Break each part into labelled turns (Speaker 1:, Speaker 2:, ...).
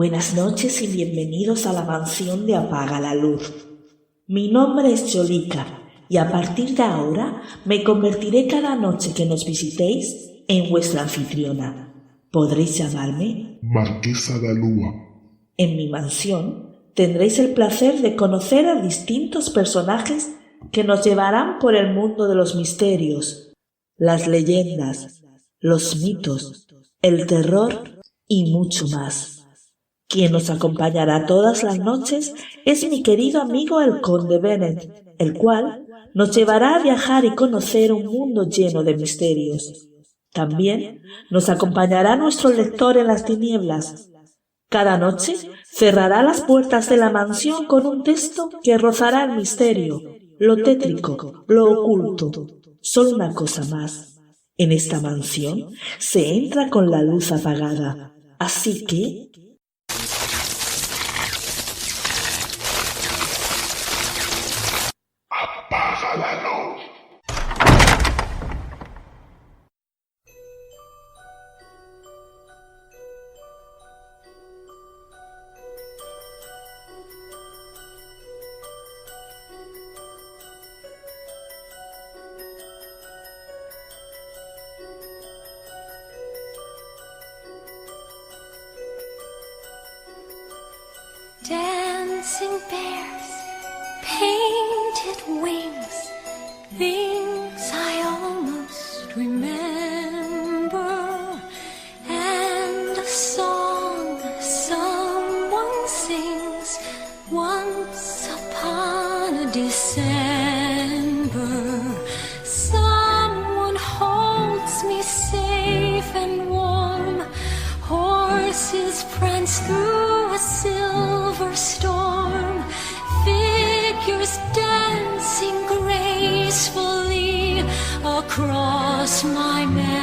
Speaker 1: Buenas noches y bienvenidos a la mansión de Apaga la Luz. Mi nombre es Yolika y a partir de ahora me convertiré cada noche que nos visitéis en vuestra anfitriona. Podréis llamarme
Speaker 2: Marquesa da Lua.
Speaker 1: En mi mansión tendréis el placer de conocer a distintos personajes que nos llevarán por el mundo de los misterios, las leyendas, los mitos, el terror y mucho más. Quien nos acompañará todas las noches es mi querido amigo el Conde Bennett, el cual nos llevará a viajar y conocer un mundo lleno de misterios. También nos acompañará nuestro lector en las tinieblas. Cada noche cerrará las puertas de la mansión con un texto que rozará el misterio, lo tétrico, lo oculto. Solo una cosa más. En esta mansión se entra con la luz apagada. Así que
Speaker 2: Apaga la luz.
Speaker 3: Dancing bears, painted wings, things I almost remember, and a song someone sings once upon a December. Someone holds me safe and warm, horses prance through a silver storm, figures dancing gracefully across my memory.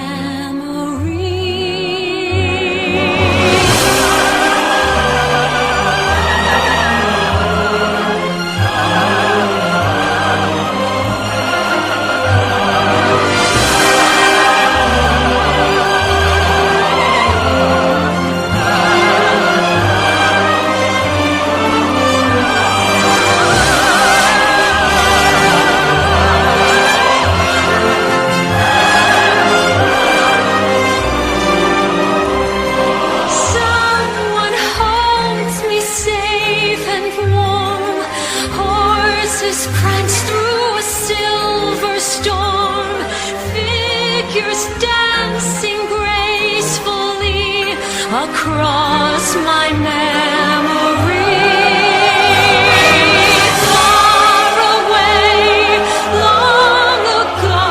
Speaker 3: Prance through a silver storm, figures dancing gracefully across my memory. Far away, long ago,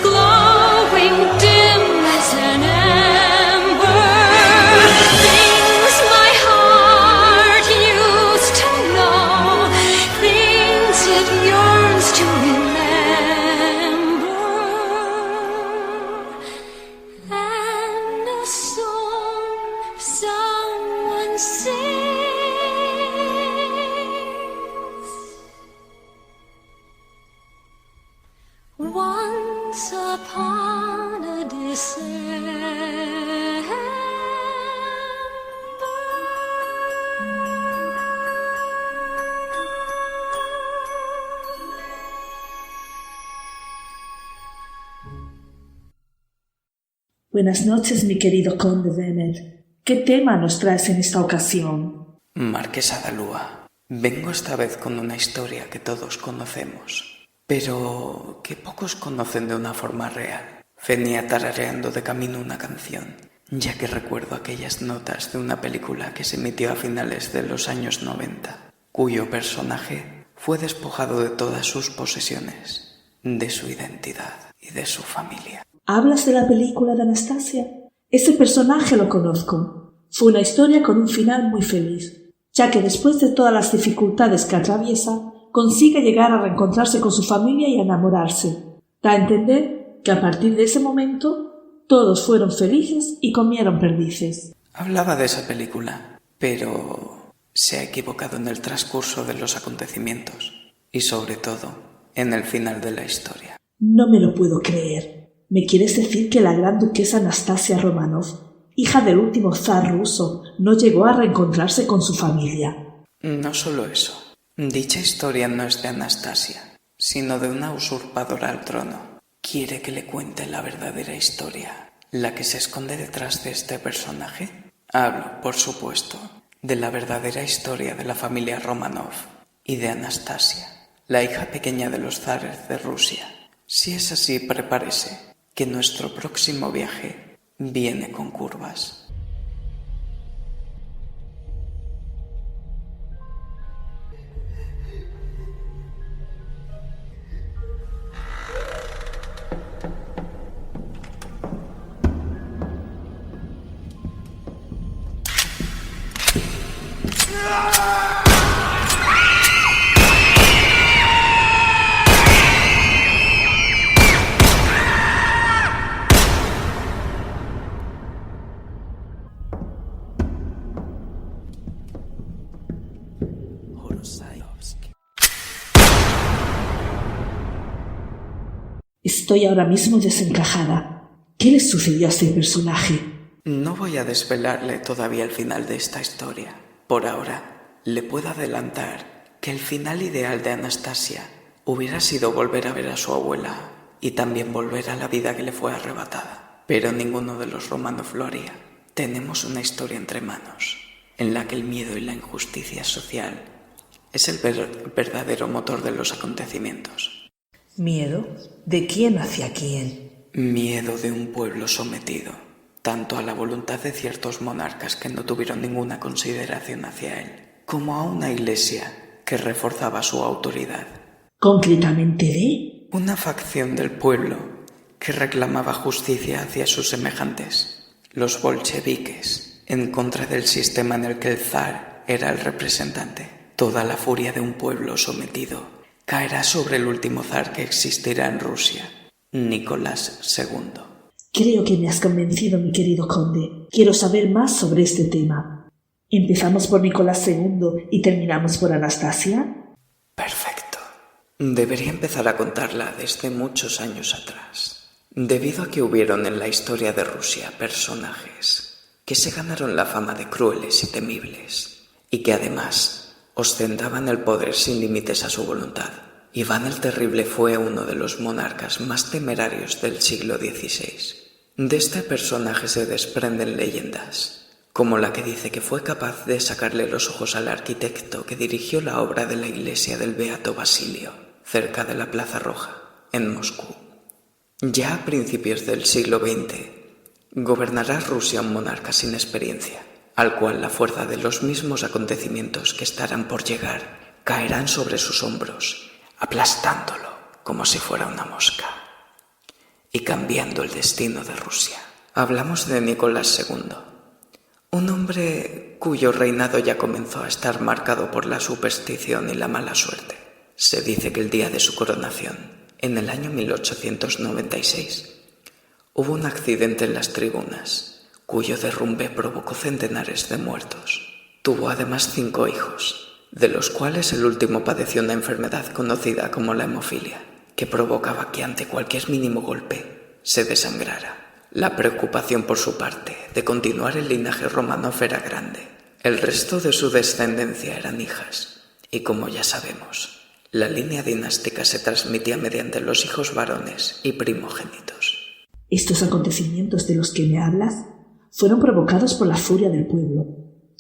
Speaker 3: glowing dim as an ember, things my heart used to know, things it yearns to remember, and a song someone sings once upon a
Speaker 1: buenas noches, mi querido Conde Bennett. ¿Qué tema nos traes en esta ocasión?
Speaker 4: Marquesa da Lua, vengo esta vez con una historia que todos conocemos, pero que pocos conocen de una forma real. Venía tarareando de camino una canción, ya que recuerdo aquellas notas de una película que se emitió a finales de los años 90, cuyo personaje fue despojado de todas sus posesiones, de su identidad y de su familia.
Speaker 1: ¿Hablas de la película de Anastasia? Ese personaje lo conozco. Fue una historia con un final muy feliz, ya que después de todas las dificultades que atraviesa, consigue llegar a reencontrarse con su familia y a enamorarse. Da a entender que a partir de ese momento todos fueron felices y comieron perdices.
Speaker 4: Hablaba de esa película, pero se ha equivocado en el transcurso de los acontecimientos y sobre todo en el final de la historia.
Speaker 1: No me lo puedo creer. ¿Me quieres decir que la gran duquesa Anastasia Romanov, hija del último zar ruso, no llegó a reencontrarse con su familia.
Speaker 4: No solo eso. Dicha historia no es de Anastasia, sino de una usurpadora al trono. ¿Quiere que le cuente la verdadera historia, la que se esconde detrás de este personaje? Hablo, por supuesto, de la verdadera historia de la familia Romanov y de Anastasia, la hija pequeña de los zares de Rusia. Si es así, prepárese, que nuestro próximo viaje viene con curvas.
Speaker 1: Estoy ahora mismo desencajada. ¿Qué le sucedió a este personaje?
Speaker 4: No voy a desvelarle todavía el final de esta historia. Por ahora, le puedo adelantar que el final ideal de Anastasia hubiera sido volver a ver a su abuela y también volver a la vida que le fue arrebatada. Pero ninguno de los Romanov lo haría. Tenemos una historia entre manos, en la que el miedo y la injusticia social es el verdadero motor de los acontecimientos.
Speaker 1: ¿Miedo? ¿De quién hacia quién?
Speaker 4: Miedo de un pueblo sometido, tanto a la voluntad de ciertos monarcas que no tuvieron ninguna consideración hacia él, como a una iglesia que reforzaba su autoridad.
Speaker 1: ¿Concretamente de?
Speaker 4: Una facción del pueblo que reclamaba justicia hacia sus semejantes, los bolcheviques, en contra del sistema en el que el zar era el representante. Toda la furia de un pueblo sometido caerá sobre el último zar que existirá en Rusia, Nicolás II.
Speaker 1: Creo que me has convencido, mi querido conde. Quiero saber más sobre este tema. ¿Empezamos por Nicolás II y terminamos por Anastasia?
Speaker 4: Perfecto. Debería empezar a contarla desde muchos años atrás, debido a que hubieron en la historia de Rusia personajes que se ganaron la fama de crueles y temibles, y que además ostentaban el poder sin límites a su voluntad. Iván el Terrible fue uno de los monarcas más temerarios del siglo XVI. De este personaje se desprenden leyendas, como la que dice que fue capaz de sacarle los ojos al arquitecto que dirigió la obra de la iglesia del Beato Basilio, cerca de la Plaza Roja, en Moscú. Ya a principios del siglo XX, gobernará Rusia un monarca sin experiencia, al cual la fuerza de los mismos acontecimientos que estarán por llegar caerán sobre sus hombros, aplastándolo como si fuera una mosca y cambiando el destino de Rusia. Hablamos de Nicolás II, un hombre cuyo reinado ya comenzó a estar marcado por la superstición y la mala suerte. Se dice que el día de su coronación, en el año 1896, hubo un accidente en las tribunas, cuyo derrumbe provocó centenares de muertos. Tuvo además 5 hijos, de los cuales el último padeció una enfermedad conocida como la hemofilia, que provocaba que ante cualquier mínimo golpe se desangrara. La preocupación por su parte de continuar el linaje Romanov era grande. El resto de su descendencia eran hijas, y como ya sabemos, la línea dinástica se transmitía mediante los hijos varones y primogénitos.
Speaker 1: Estos acontecimientos de los que me hablas fueron provocados por la furia del pueblo.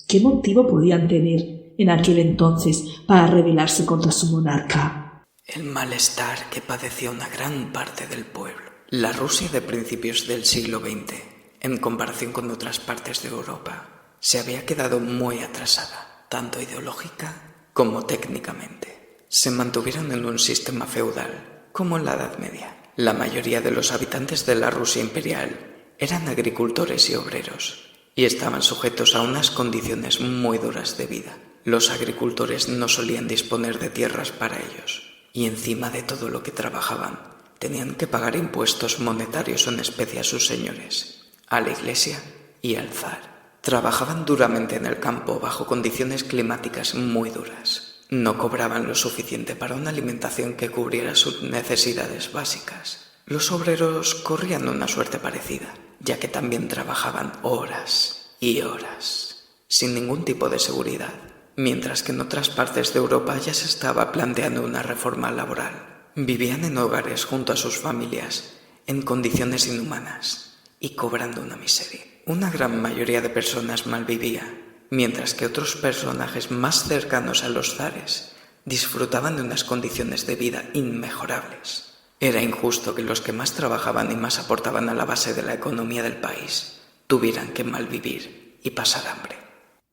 Speaker 1: ¿Qué motivo podían tener en aquel entonces para rebelarse contra su monarca?
Speaker 4: El malestar que padecía una gran parte del pueblo. La Rusia de principios del siglo XX, en comparación con otras partes de Europa, se había quedado muy atrasada, tanto ideológica como técnicamente. Se mantuvieron en un sistema feudal, como en la Edad Media. La mayoría de los habitantes de la Rusia imperial eran agricultores y obreros, y estaban sujetos a unas condiciones muy duras de vida. Los agricultores no solían disponer de tierras para ellos, y encima de todo lo que trabajaban, tenían que pagar impuestos monetarios en especie a sus señores, a la iglesia y al zar. Trabajaban duramente en el campo bajo condiciones climáticas muy duras. No cobraban lo suficiente para una alimentación que cubriera sus necesidades básicas. Los obreros corrían una suerte parecida, ya que también trabajaban horas y horas. sin ningún tipo de seguridad, mientras que en otras partes de Europa ya se estaba planteando una reforma laboral. Vivían en hogares junto a sus familias, en condiciones inhumanas y cobrando una miseria. Una gran mayoría de personas malvivía, mientras que otros personajes más cercanos a los zares disfrutaban de unas condiciones de vida inmejorables. Era injusto que los que más trabajaban y más aportaban a la base de la economía del país tuvieran que malvivir y pasar hambre.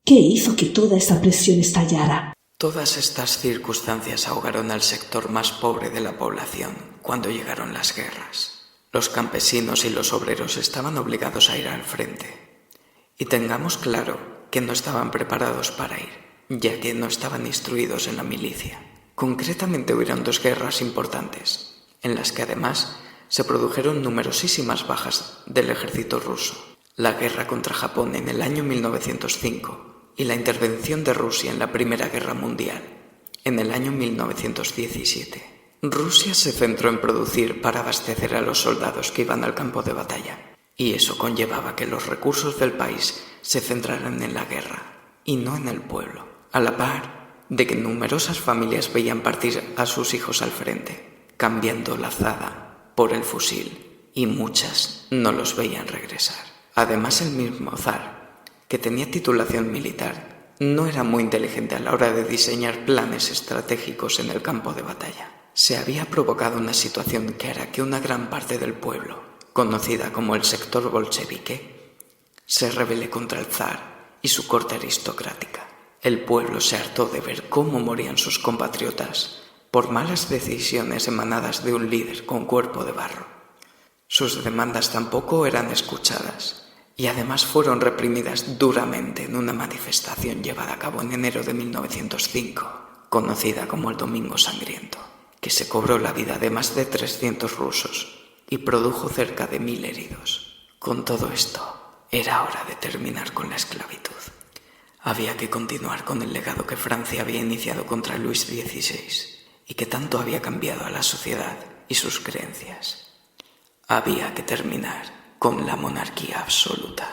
Speaker 1: ¿Qué hizo que toda esa presión estallara?
Speaker 4: Todas estas circunstancias ahogaron al sector más pobre de la población cuando llegaron las guerras. Los campesinos y los obreros estaban obligados a ir al frente. Y tengamos claro que no estaban preparados para ir, ya que no estaban instruidos en la milicia. Concretamente hubieron 2 guerras importantes, en las que además se produjeron numerosísimas bajas del ejército ruso. La guerra contra Japón en el año 1905 y la intervención de Rusia en la Primera Guerra Mundial en el año 1917. Rusia se centró en producir para abastecer a los soldados que iban al campo de batalla, y eso conllevaba que los recursos del país se centraran en la guerra y no en el pueblo, a la par de que numerosas familias veían partir a sus hijos al frente, cambiando la azada por el fusil, y muchas no los veían regresar. Además, el mismo zar, que tenía titulación militar, no era muy inteligente a la hora de diseñar planes estratégicos en el campo de batalla. Se había provocado una situación que hará que una gran parte del pueblo, conocida como el sector bolchevique, se rebele contra el zar y su corte aristocrática. El pueblo se hartó de ver cómo morían sus compatriotas por malas decisiones emanadas de un líder con cuerpo de barro. Sus demandas tampoco eran escuchadas y además fueron reprimidas duramente en una manifestación llevada a cabo en enero de 1905, conocida como el Domingo Sangriento, que se cobró la vida de más de 300 rusos y produjo cerca de 1000 heridos. Con todo esto, era hora de terminar con la esclavitud. Había que continuar con el legado que Francia había iniciado contra Luis XVI y que tanto había cambiado a la sociedad y sus creencias. Había que terminar con la monarquía absoluta.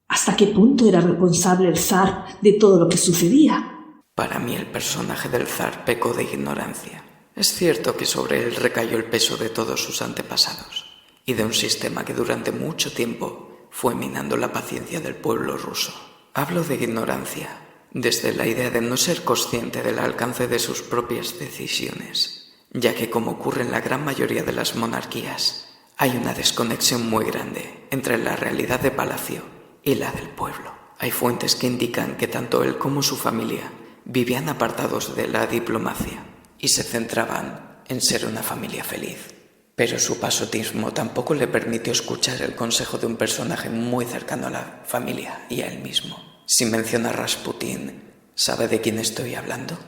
Speaker 1: ¿Hasta qué punto era responsable el zar de todo lo que sucedía?
Speaker 4: Para mí el personaje del zar pecó de ignorancia. Es cierto que sobre él recayó el peso de todos sus antepasados y de un sistema que durante mucho tiempo fue minando la paciencia del pueblo ruso. Hablo de ignorancia desde la idea de no ser consciente del alcance de sus propias decisiones, ya que como ocurre en la gran mayoría de las monarquías, hay una desconexión muy grande entre la realidad de palacio y la del pueblo. Hay fuentes que indican que tanto él como su familia vivían apartados de la diplomacia y se centraban en ser una familia feliz. Pero su pasotismo tampoco le permitió escuchar el consejo de un personaje muy cercano a la familia y a él mismo. Si menciona a Rasputín, ¿sabe de quién estoy hablando?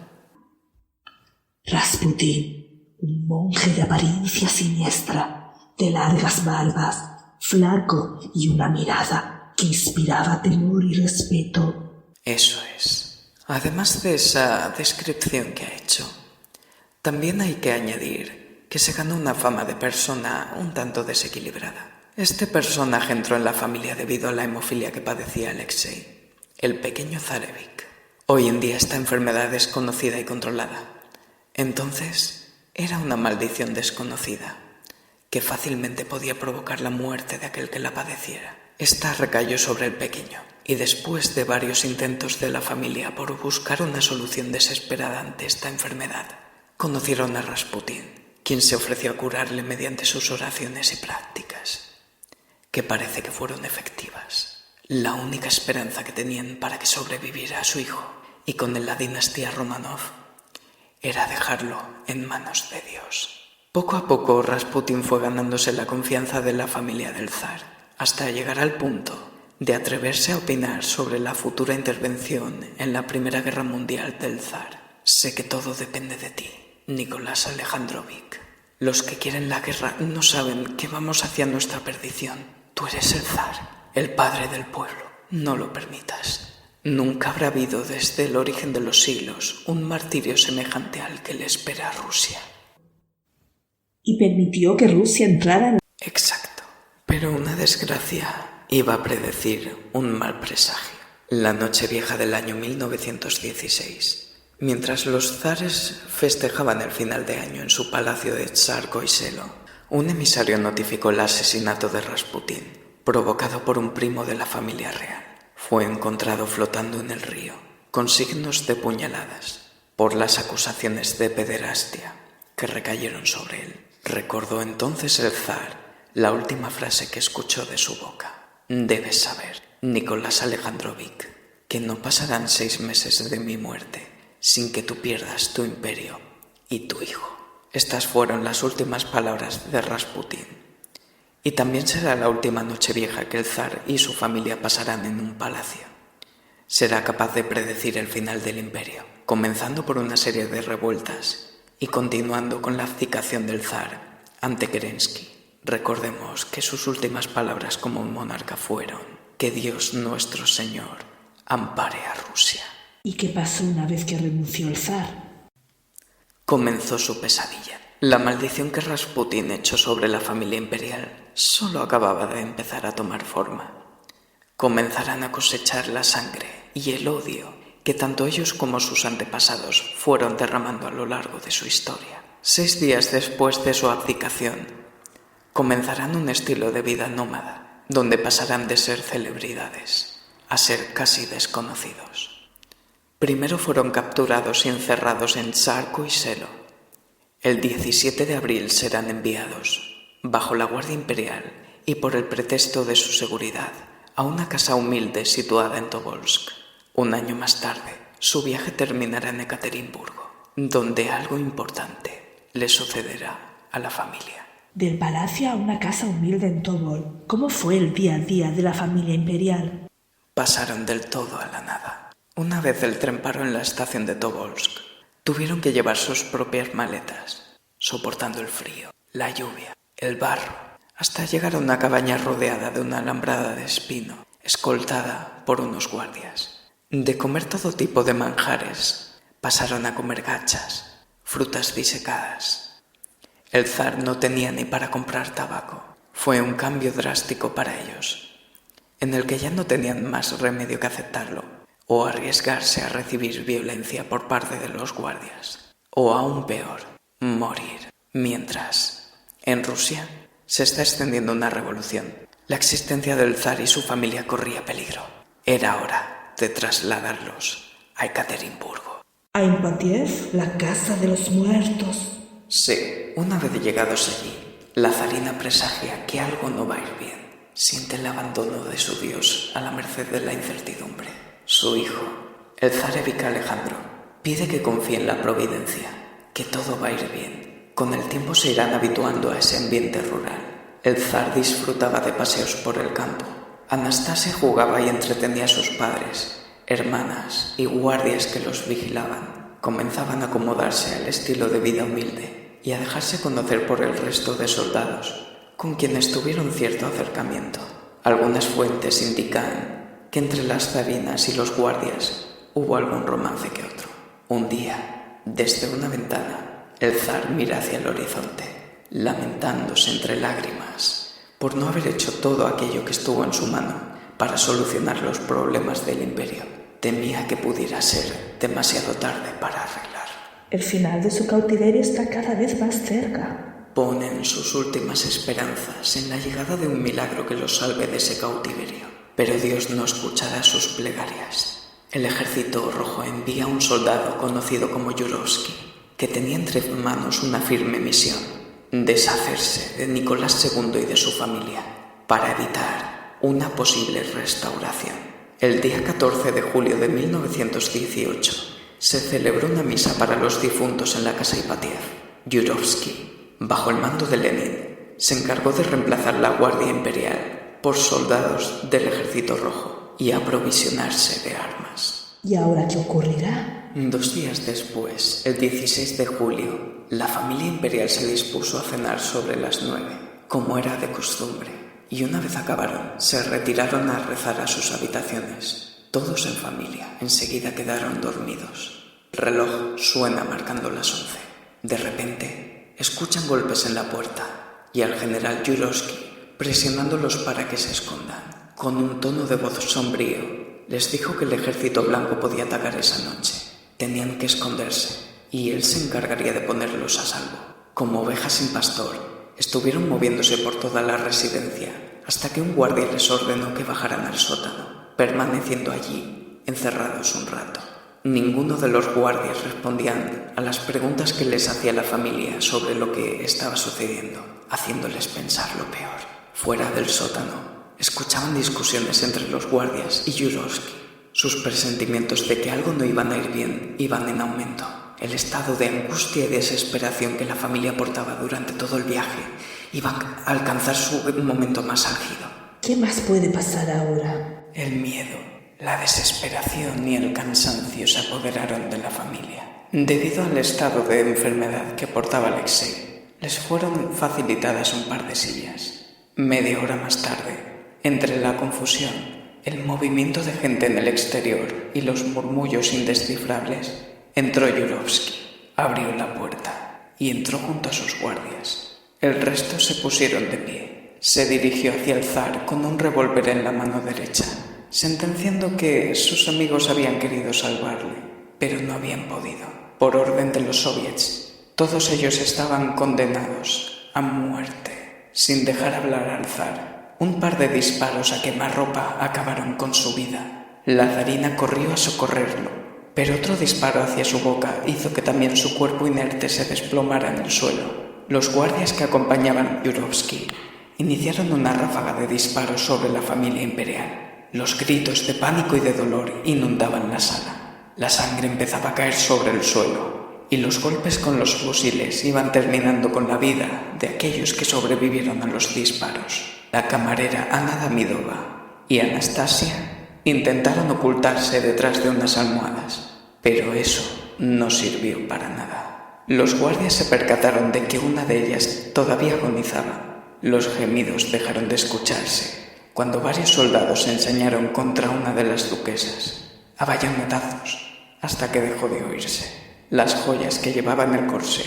Speaker 1: Rasputín, un monje de apariencia siniestra, de largas barbas, flaco y una mirada que inspiraba temor y respeto.
Speaker 4: Eso es. Además de esa descripción que ha hecho, también hay que añadir que se ganó una fama de persona un tanto desequilibrada. Este personaje entró en la familia debido a la hemofilia que padecía Alexei, el pequeño zarevich. Hoy en día esta enfermedad es conocida y controlada. Entonces era una maldición desconocida que fácilmente podía provocar la muerte de aquel que la padeciera. Esta recayó sobre el pequeño y después de varios intentos de la familia por buscar una solución desesperada ante esta enfermedad, conocieron a Rasputín, quien se ofreció a curarle mediante sus oraciones y prácticas, que parece que fueron efectivas. La única esperanza que tenían para que sobreviviera a su hijo y con él la dinastía Romanov era dejarlo en manos de Dios. Poco a poco Rasputín fue ganándose la confianza de la familia del zar, hasta llegar al punto de atreverse a opinar sobre la futura intervención en la Primera Guerra Mundial del zar. Sé que todo depende de ti, Nicolás Alejandrovich. Los que quieren la guerra no saben que vamos hacia nuestra perdición. Tú eres el zar, el padre del pueblo. No lo permitas. Nunca habrá habido desde el origen de los siglos un martirio semejante al que le espera a Rusia.
Speaker 1: Y permitió que Rusia entrara en...
Speaker 4: Exacto. Pero una desgracia iba a predecir un mal presagio. La noche vieja del año 1916, mientras los zares festejaban el final de año en su palacio de Tsarskoye y Selo, un emisario notificó el asesinato de Rasputín, provocado por un primo de la familia real. Fue encontrado flotando en el río, con signos de puñaladas, por las acusaciones de pederastia que recayeron sobre él. Recordó entonces el zar la última frase que escuchó de su boca. Debes saber, Nicolás Alejandrovich, que no pasarán 6 meses de mi muerte sin que tú pierdas tu imperio y tu hijo. Estas fueron las últimas palabras de Rasputín. Y también será la última noche vieja que el zar y su familia pasarán en un palacio. Será capaz de predecir el final del imperio, comenzando por una serie de revueltas y continuando con la abdicación del zar ante Kerensky. Recordemos que sus últimas palabras como monarca fueron: que Dios nuestro Señor ampare a Rusia.
Speaker 1: ¿Y qué pasó una vez que renunció el zar?
Speaker 4: Comenzó su pesadilla. La maldición que Rasputín echó sobre la familia imperial solo acababa de empezar a tomar forma. Comenzarán a cosechar la sangre y el odio que tanto ellos como sus antepasados fueron derramando a lo largo de su historia. 6 días después de su abdicación, comenzarán un estilo de vida nómada, donde pasarán de ser celebridades a ser casi desconocidos. Primero fueron capturados y encerrados en Tsarskoye y Selo. El 17 de abril serán enviados, bajo la Guardia Imperial y por el pretexto de su seguridad, a una casa humilde situada en Tobolsk. Un año más tarde, su viaje terminará en Ekaterimburgo, donde algo importante le sucederá a la familia.
Speaker 1: Del palacio a una casa humilde en Tobol. ¿Cómo fue el día a día de la familia imperial?
Speaker 4: Pasaron del todo a la nada. Una vez el tren paró en la estación de Tobolsk, tuvieron que llevar sus propias maletas, soportando el frío, la lluvia, el barro, hasta llegar a una cabaña rodeada de una alambrada de espino, escoltada por unos guardias. De comer todo tipo de manjares, pasaron a comer gachas, frutas disecadas. El zar no tenía ni para comprar tabaco. Fue un cambio drástico para ellos, en el que ya no tenían más remedio que aceptarlo, o arriesgarse a recibir violencia por parte de los guardias, o aún peor, morir. Mientras, en Rusia, se está extendiendo una revolución. La existencia del zar y su familia corría peligro. Era hora de trasladarlos a Ekaterimburgo.
Speaker 1: A Impatiev, la casa de los muertos.
Speaker 4: Sí, una vez llegados allí, la zarina presagia que algo no va a ir bien. Siente el abandono de su Dios a la merced de la incertidumbre. Su hijo, el zar Evika Alejandro, pide que confíe en la providencia, que todo va a ir bien. Con el tiempo se irán habituando a ese ambiente rural. El zar disfrutaba de paseos por el campo. Anastasia jugaba y entretenía a sus padres, hermanas y guardias que los vigilaban. Comenzaban a acomodarse al estilo de vida humilde y a dejarse conocer por el resto de soldados, con quienes tuvieron cierto acercamiento. Algunas fuentes indican que entre las zarinas y los guardias hubo algún romance que otro. Un día, desde una ventana, el zar mira hacia el horizonte, lamentándose entre lágrimas por no haber hecho todo aquello que estuvo en su mano para solucionar los problemas del imperio. Temía que pudiera ser demasiado tarde para arreglar.
Speaker 1: El final de su cautiverio está cada vez más cerca.
Speaker 4: Ponen sus últimas esperanzas en la llegada de un milagro que los salve de ese cautiverio. Pero Dios no escuchará sus plegarias. El ejército rojo envía a un soldado conocido como Yurovsky, que tenía entre manos una firme misión: deshacerse de Nicolás II y de su familia, para evitar una posible restauración. El día 14 de julio de 1918 se celebró una misa para los difuntos en la casa Ipatiev. Yurovsky, bajo el mando de Lenin, se encargó de reemplazar la Guardia Imperial por soldados del Ejército Rojo y aprovisionarse de armas.
Speaker 1: ¿Y ahora qué ocurrirá?
Speaker 4: 2 días después, el 16 de julio, la familia imperial se dispuso a cenar sobre las 9, como era de costumbre. Y una vez acabaron, se retiraron a rezar a sus habitaciones. Todos en familia, enseguida quedaron dormidos. El reloj suena marcando las 11. De repente, escuchan golpes en la puerta y al general Yurovsky presionándolos para que se escondan. Con un tono de voz sombrío, les dijo que el ejército blanco podía atacar esa noche. Tenían que esconderse, y él se encargaría de ponerlos a salvo. Como ovejas sin pastor, estuvieron moviéndose por toda la residencia, hasta que un guardia les ordenó que bajaran al sótano, permaneciendo allí, encerrados un rato. Ninguno de los guardias respondían a las preguntas que les hacía la familia sobre lo que estaba sucediendo, haciéndoles pensar lo peor. Fuera del sótano, escuchaban discusiones entre los guardias y Yurovsky. Sus presentimientos de que algo no iban a ir bien iban en aumento. El estado de angustia y desesperación que la familia portaba durante todo el viaje iba a alcanzar su momento más álgido.
Speaker 1: ¿Qué más puede pasar ahora?
Speaker 4: El miedo, la desesperación y el cansancio se apoderaron de la familia. Debido al estado de enfermedad que portaba Alexei, les fueron facilitadas un par de sillas. Media hora más tarde, entre la confusión, el movimiento de gente en el exterior y los murmullos indescifrables, entró Yurovsky, abrió la puerta y entró junto a sus guardias. El resto se pusieron de pie. Se dirigió hacia el zar con un revólver en la mano derecha, sentenciando que sus amigos habían querido salvarle, pero no habían podido. Por orden de los soviets, todos ellos estaban condenados a muerte, sin dejar hablar al zar. Un par de disparos a quemarropa acabaron con su vida. La zarina corrió a socorrerlo, pero otro disparo hacia su boca hizo que también su cuerpo inerte se desplomara en el suelo. Los guardias que acompañaban a Yurovsky iniciaron una ráfaga de disparos sobre la familia imperial. Los gritos de pánico y de dolor inundaban la sala. La sangre empezaba a caer sobre el suelo y los golpes con los fusiles iban terminando con la vida de aquellos que sobrevivieron a los disparos. La camarera Ana Damidova y Anastasia intentaron ocultarse detrás de unas almohadas, pero eso no sirvió para nada. Los guardias se percataron de que una de ellas todavía agonizaba. Los gemidos dejaron de escucharse cuando varios soldados se ensañaron contra una de las duquesas, a bayonetazos, hasta que dejó de oírse. Las joyas que llevaba en el corsé,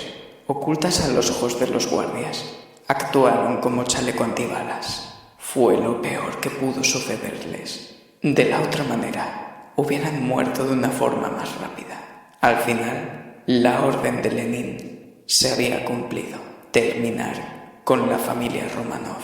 Speaker 4: ocultas a los ojos de los guardias, actuaron como chaleco antibalas. Fue lo peor que pudo sucederles. De la otra manera, hubieran muerto de una forma más rápida. Al final, la orden de Lenin se había cumplido. Terminar con la familia Romanov.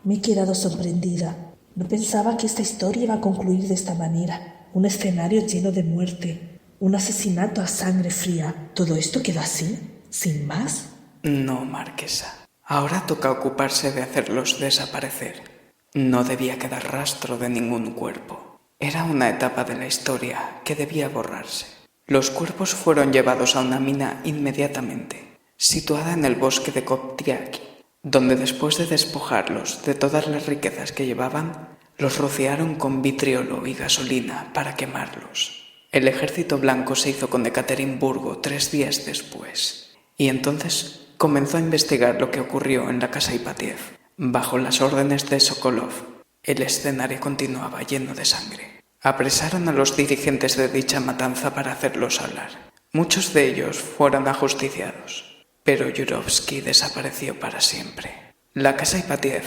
Speaker 1: Me he quedado sorprendida. No pensaba que esta historia iba a concluir de esta manera. Un escenario lleno de muerte. Un asesinato a sangre fría. ¿Todo esto quedó así? ¿Sin más?
Speaker 4: No, marquesa. Ahora toca ocuparse de hacerlos desaparecer. No debía quedar rastro de ningún cuerpo. Era una etapa de la historia que debía borrarse. Los cuerpos fueron llevados a una mina inmediatamente, situada en el bosque de Koptiaki, donde después de despojarlos de todas las riquezas que llevaban, los rociaron con vitriolo y gasolina para quemarlos. El ejército blanco se hizo con Ekaterimburgo 3 días después, y entonces comenzó a investigar lo que ocurrió en la casa Ipatiev. Bajo las órdenes de Sokolov, el escenario continuaba lleno de sangre. Apresaron a los dirigentes de dicha matanza para hacerlos hablar. Muchos de ellos fueron ajusticiados, pero Yurovsky desapareció para siempre. La casa Ipatiev,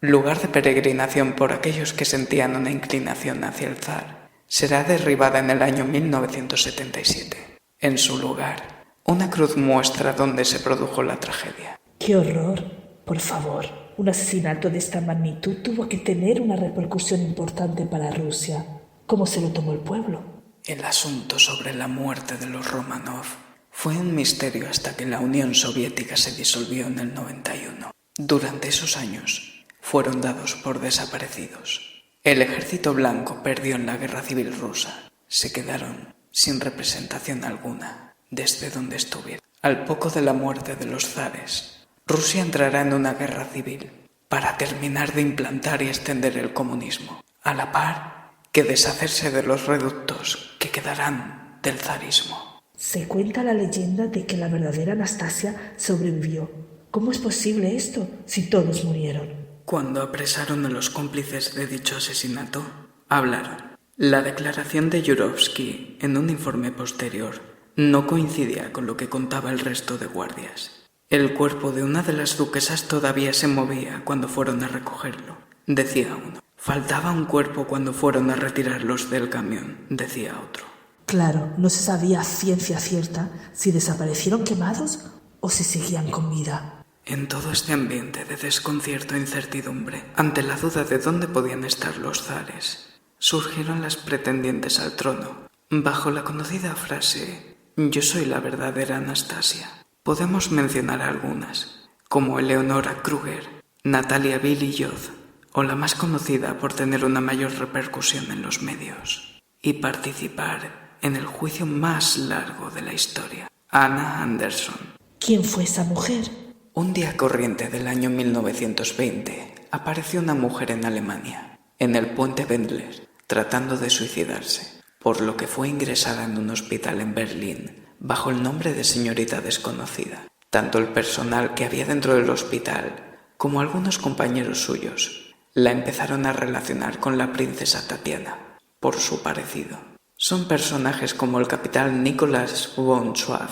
Speaker 4: lugar de peregrinación por aquellos que sentían una inclinación hacia el zar, será derribada en el año 1977. En su lugar, una cruz muestra dónde se produjo la tragedia.
Speaker 1: ¡Qué horror! Por favor, un asesinato de esta magnitud tuvo que tener una repercusión importante para Rusia. ¿Cómo se lo tomó el pueblo?
Speaker 4: El asunto sobre la muerte de los Romanov fue un misterio hasta que la Unión Soviética se disolvió en el 91. Durante esos años fueron dados por desaparecidos. El ejército blanco perdió en la guerra civil rusa. Se quedaron sin representación alguna desde donde estuvieron. Al poco de la muerte de los zares, Rusia entrará en una guerra civil para terminar de implantar y extender el comunismo, a la par que deshacerse de los reductos que quedarán del zarismo.
Speaker 1: Se cuenta la leyenda de que la verdadera Anastasia sobrevivió. ¿Cómo es posible esto si todos murieron?
Speaker 4: Cuando apresaron a los cómplices de dicho asesinato, hablaron. La declaración de Yurovsky en un informe posterior no coincidía con lo que contaba el resto de guardias. El cuerpo de una de las duquesas todavía se movía cuando fueron a recogerlo, decía uno. Faltaba un cuerpo cuando fueron a retirarlos del camión, decía otro.
Speaker 1: Claro, no se sabía a ciencia cierta si desaparecieron quemados o si seguían con vida.
Speaker 4: En todo este ambiente de desconcierto e incertidumbre, ante la duda de dónde podían estar los zares, surgieron las pretendientes al trono, bajo la conocida frase «Yo soy la verdadera Anastasia». Podemos mencionar algunas, como Eleonora Kruger, Natalia Billy-Jodd, o la más conocida por tener una mayor repercusión en los medios, y participar en el juicio más largo de la historia, Anna Anderson.
Speaker 1: ¿Quién fue esa mujer?
Speaker 4: Un día corriente del año 1920, apareció una mujer en Alemania, en el puente Wendler, tratando de suicidarse, por lo que fue ingresada en un hospital en Berlín, bajo el nombre de señorita desconocida. Tanto el personal que había dentro del hospital, como algunos compañeros suyos, la empezaron a relacionar con la princesa Tatiana, por su parecido. Son personajes como el capitán Nicolas von Schwab,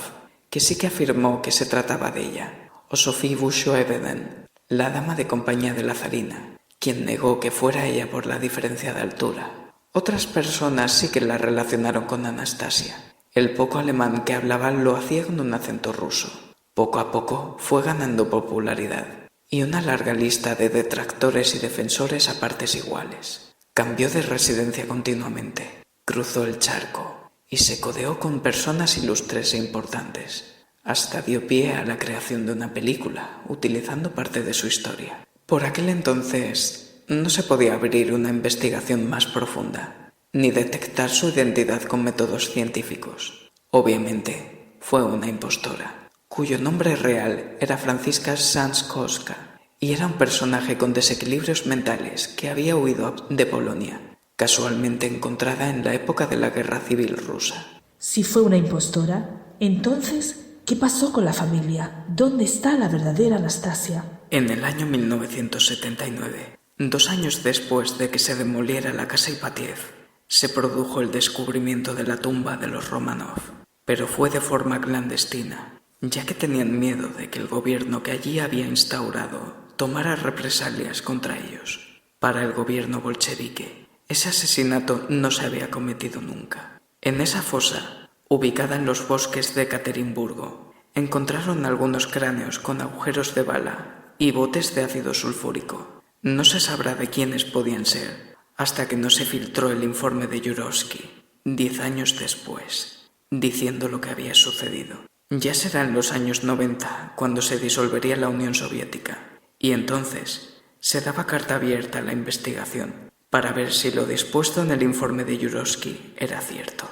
Speaker 4: que sí que afirmó que se trataba de ella, o Sophie Busch-Eveden, la dama de compañía de la zarina, quien negó que fuera ella por la diferencia de altura. Otras personas sí que la relacionaron con Anastasia. El poco alemán que hablaba lo hacía con un acento ruso. Poco a poco fue ganando popularidad, y una larga lista de detractores y defensores a partes iguales. Cambió de residencia continuamente, cruzó el charco y se codeó con personas ilustres e importantes. Hasta dio pie a la creación de una película, utilizando parte de su historia. Por aquel entonces no se podía abrir una investigación más profunda, ni detectar su identidad con métodos científicos. Obviamente, fue una impostora, cuyo nombre real era Franziska Sanskowska, y era un personaje con desequilibrios mentales que había huido de Polonia, casualmente encontrada en la época de la Guerra Civil Rusa.
Speaker 1: Si fue una impostora, entonces, ¿qué pasó con la familia? ¿Dónde está la verdadera Anastasia?
Speaker 4: En el año 1979, 2 años después de que se demoliera la casa Ipatiev, se produjo el descubrimiento de la tumba de los Romanov, pero fue de forma clandestina, ya que tenían miedo de que el gobierno que allí había instaurado tomara represalias contra ellos. Para el gobierno bolchevique, ese asesinato no se había cometido nunca. En esa fosa, ubicada en los bosques de Ekaterimburgo, encontraron algunos cráneos con agujeros de bala y botes de ácido sulfúrico. No se sabrá de quiénes podían ser, hasta que no se filtró el informe de Yurovsky, 10 años después, diciendo lo que había sucedido. Ya será en los años 90 cuando se disolvería la Unión Soviética, y entonces se daba carta abierta a la investigación para ver si lo dispuesto en el informe de Yurovsky era cierto.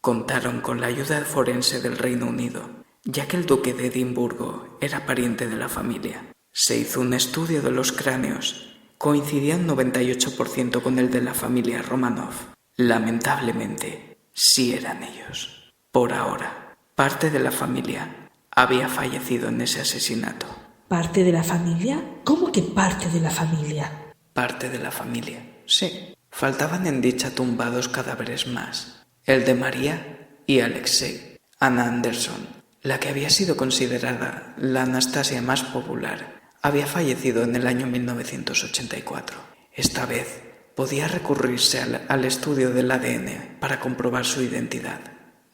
Speaker 4: Contaron con la ayuda forense del Reino Unido, ya que el duque de Edimburgo era pariente de la familia. Se hizo un estudio de los cráneos. Coincidía un 98% con el de la familia Romanov. Lamentablemente, sí eran ellos. Por ahora, parte de la familia había fallecido en ese asesinato.
Speaker 1: ¿Parte de la familia? ¿Cómo que parte de la familia?
Speaker 4: Parte de la familia, sí. Faltaban en dicha tumba 2 cadáveres más. El de María y Alexei. Anna Anderson, la que había sido considerada la Anastasia más popular, había fallecido en el año 1984. Esta vez podía recurrirse al estudio del ADN para comprobar su identidad.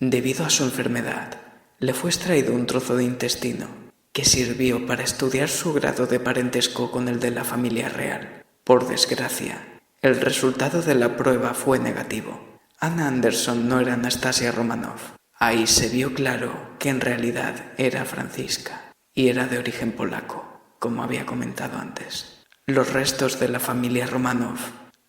Speaker 4: Debido a su enfermedad, le fue extraído un trozo de intestino que sirvió para estudiar su grado de parentesco con el de la familia real. Por desgracia, el resultado de la prueba fue negativo. Anna Anderson no era Anastasia Romanov. Ahí se vio claro que en realidad era Franziska y era de origen polaco, como había comentado antes. Los restos de la familia Romanov,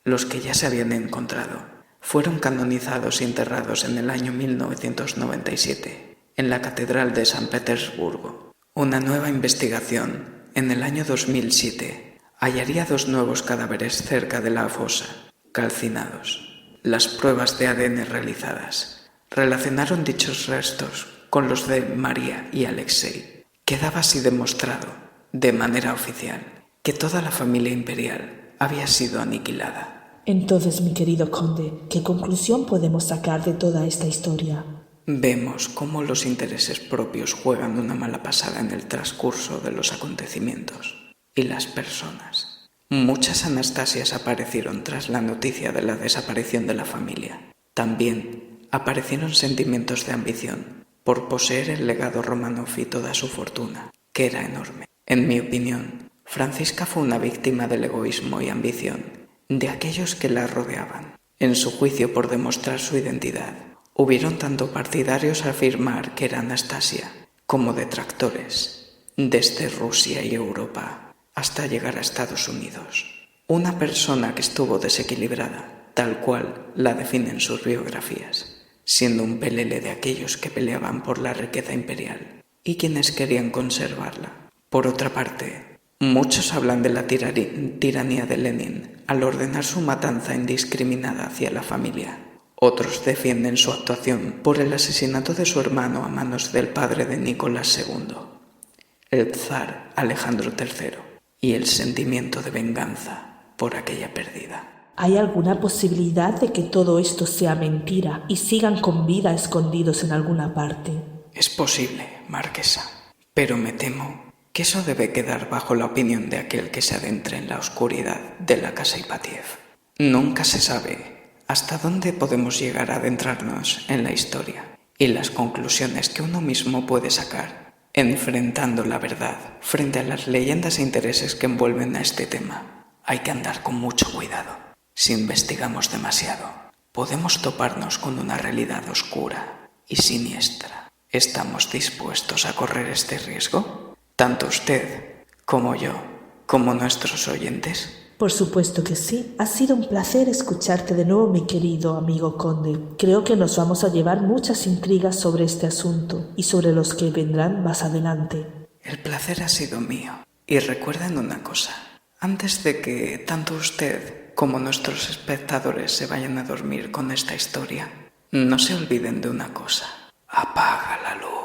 Speaker 4: los que ya se habían encontrado, fueron canonizados y enterrados en el año 1997 en la Catedral de San Petersburgo. Una nueva investigación, en el año 2007, hallaría 2 nuevos cadáveres cerca de la fosa, calcinados. Las pruebas de ADN realizadas relacionaron dichos restos con los de María y Alexei. Quedaba así demostrado, de manera oficial, que toda la familia imperial había sido aniquilada.
Speaker 1: Entonces, mi querido conde, ¿qué conclusión podemos sacar de toda esta historia?
Speaker 4: Vemos cómo los intereses propios juegan una mala pasada en el transcurso de los acontecimientos, y las personas Muchas Anastasias aparecieron tras la noticia de la desaparición de la familia. También aparecieron sentimientos de ambición por poseer el legado Románov y toda su fortuna, que era enorme. En mi opinión, Francisca fue una víctima del egoísmo y ambición de aquellos que la rodeaban. En su juicio por demostrar su identidad, hubieron tanto partidarios a afirmar que era Anastasia como detractores, desde Rusia y Europa hasta llegar a Estados Unidos. Una persona que estuvo desequilibrada, tal cual la definen sus biografías, siendo un pelele de aquellos que peleaban por la riqueza imperial y quienes querían conservarla. Por otra parte, muchos hablan de la tiranía de Lenin al ordenar su matanza indiscriminada hacia la familia. Otros defienden su actuación por el asesinato de su hermano a manos del padre de Nicolás II, el zar Alejandro III, y el sentimiento de venganza por aquella pérdida.
Speaker 1: ¿Hay alguna posibilidad de que todo esto sea mentira y sigan con vida escondidos en alguna parte?
Speaker 4: Es posible, marquesa, pero me temo que eso debe quedar bajo la opinión de aquel que se adentre en la oscuridad de la casa Ipatiev. Nunca se sabe hasta dónde podemos llegar a adentrarnos en la historia y las conclusiones que uno mismo puede sacar, enfrentando la verdad frente a las leyendas e intereses que envuelven a este tema. Hay que andar con mucho cuidado. Si investigamos demasiado, podemos toparnos con una realidad oscura y siniestra. ¿Estamos dispuestos a correr este riesgo? Tanto usted como yo, como nuestros oyentes.
Speaker 1: Por supuesto que sí. Ha sido un placer escucharte de nuevo, mi querido amigo conde. Creo que nos vamos a llevar muchas intrigas sobre este asunto y sobre los que vendrán más adelante.
Speaker 4: El placer ha sido mío. Y recuerden una cosa. Antes de que tanto usted como nuestros espectadores se vayan a dormir con esta historia, no se olviden de una cosa. Apaga la luz.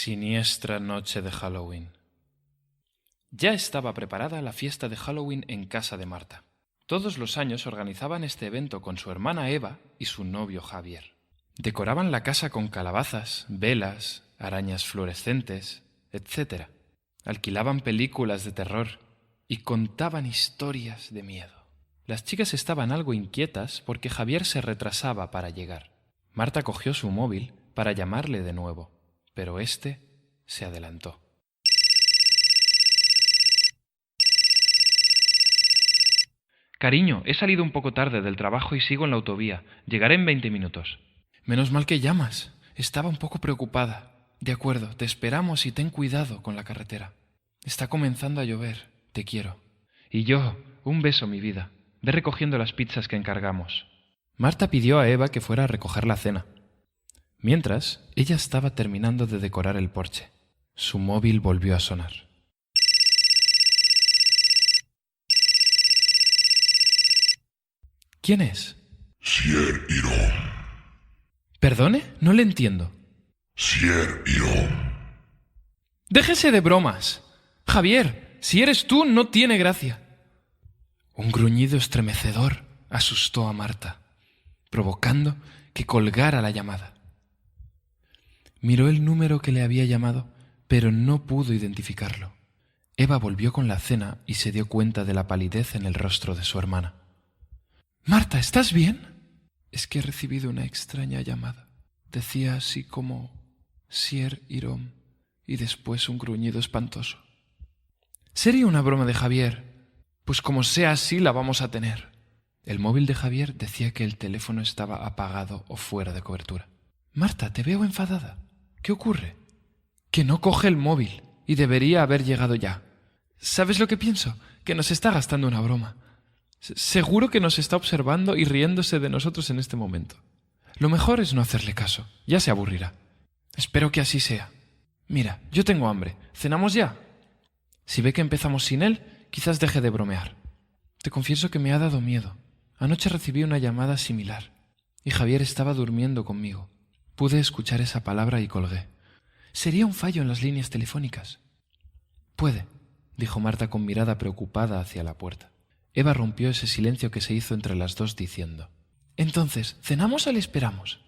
Speaker 5: Siniestra noche de Halloween. Ya estaba preparada la fiesta de Halloween en casa de Marta. Todos los años organizaban este evento con su hermana Eva y su novio Javier. Decoraban la casa con calabazas, velas, arañas fluorescentes, etc. Alquilaban películas de terror y contaban historias de miedo. Las chicas estaban algo inquietas porque Javier se retrasaba para llegar. Marta cogió su móvil para llamarle de nuevo, pero éste se adelantó. Cariño, he salido un poco tarde del trabajo y sigo en la autovía. Llegaré en 20 minutos. Menos mal que llamas. Estaba un poco preocupada. De acuerdo, te esperamos y ten cuidado con la carretera. Está comenzando a llover. Te quiero. Y yo, un beso, mi vida. Ve recogiendo las pizzas que encargamos. Marta pidió a Eva que fuera a recoger la cena. Mientras, ella estaba terminando de decorar el porche. Su móvil volvió a sonar. ¿Quién es?
Speaker 2: Sier Irom.
Speaker 5: ¿Perdone? No le entiendo.
Speaker 2: Sier Irom.
Speaker 5: Déjese de bromas. Javier, si eres tú, no tiene gracia. Un gruñido estremecedor asustó a Marta, provocando que colgara la llamada. Miró el número que le había llamado, pero no pudo identificarlo. Eva volvió con la cena y se dio cuenta de la palidez en el rostro de su hermana. «Marta, ¿estás bien?» «Es que he recibido una extraña llamada. Decía así como Sier Irom y después un gruñido espantoso». «Sería una broma de Javier. Pues como sea así, la vamos a tener». El móvil de Javier decía que el teléfono estaba apagado o fuera de cobertura. «Marta, te veo enfadada. ¿Qué ocurre?» «Que no coge el móvil y debería haber llegado ya. ¿Sabes lo que pienso? Que nos está gastando una broma. Seguro que nos está observando y riéndose de nosotros en este momento. Lo mejor es no hacerle caso. Ya se aburrirá. Espero que así sea. Mira, yo tengo hambre. ¿Cenamos ya? Si ve que empezamos sin él, quizás deje de bromear. Te confieso que me ha dado miedo. Anoche recibí una llamada similar y Javier estaba durmiendo conmigo. Pude escuchar esa palabra y colgué. Sería un fallo en las líneas telefónicas. Puede, dijo Marta con mirada preocupada hacia la puerta. Eva rompió ese silencio que se hizo entre las dos diciendo: «Entonces, ¿cenamos o le esperamos?»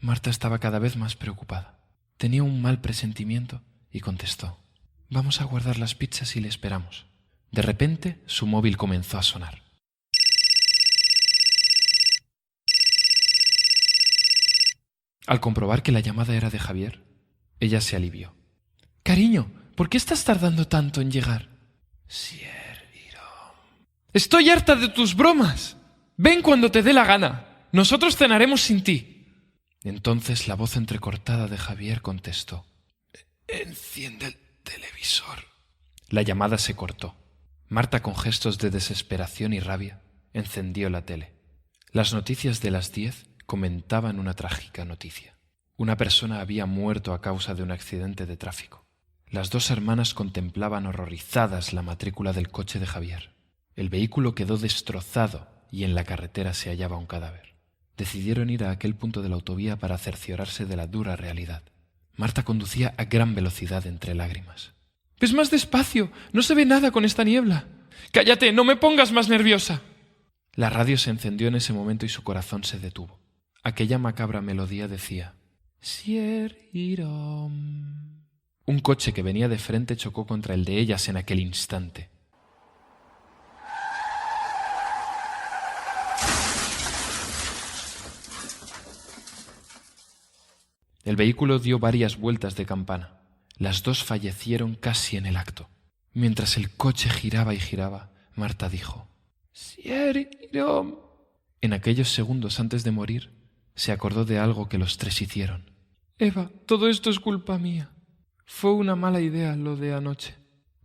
Speaker 5: Marta estaba cada vez más preocupada. Tenía un mal presentimiento y contestó: «Vamos a guardar las pizzas y le esperamos». De repente, su móvil comenzó a sonar. Al comprobar que la llamada era de Javier, ella se alivió. «Cariño, ¿por qué estás tardando tanto en llegar?» «Sier Irom». «Estoy harta de tus bromas. Ven cuando te dé la gana. Nosotros cenaremos sin ti». Entonces la voz entrecortada de Javier contestó: «Enciende el televisor». La llamada se cortó. Marta, con gestos de desesperación y rabia, encendió la tele. Las noticias de las 10 comentaban una trágica noticia. Una persona había muerto a causa de un accidente de tráfico. Las dos hermanas contemplaban horrorizadas la matrícula del coche de Javier. El vehículo quedó destrozado y en la carretera se hallaba un cadáver. Decidieron ir a aquel punto de la autovía para cerciorarse de la dura realidad. Marta conducía a gran velocidad entre lágrimas. «¡Ves más despacio! ¡No se ve nada con esta niebla!» «¡Cállate! ¡No me pongas más nerviosa!» La radio se encendió en ese momento y su corazón se detuvo. Aquella macabra melodía decía: «Sier Irom». Un coche que venía de frente chocó contra el de ellas en aquel instante. El vehículo dio varias vueltas de campana. Las dos fallecieron casi en el acto. Mientras el coche giraba y giraba, Marta dijo: «Sier Irom». En aquellos segundos antes de morir, se acordó de algo que los tres hicieron. «Eva, todo esto es culpa mía. Fue una mala idea lo de anoche.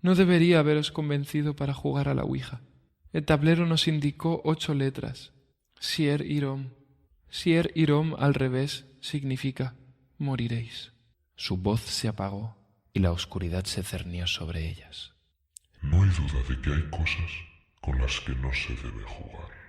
Speaker 5: No debería haberos convencido para jugar a la ouija. El tablero nos indicó 8 letras. Sier Irom. Sier Irom al revés significa moriréis». Su voz se apagó y la oscuridad se cernió sobre ellas.
Speaker 2: No hay duda de que hay cosas con las que no se debe jugar.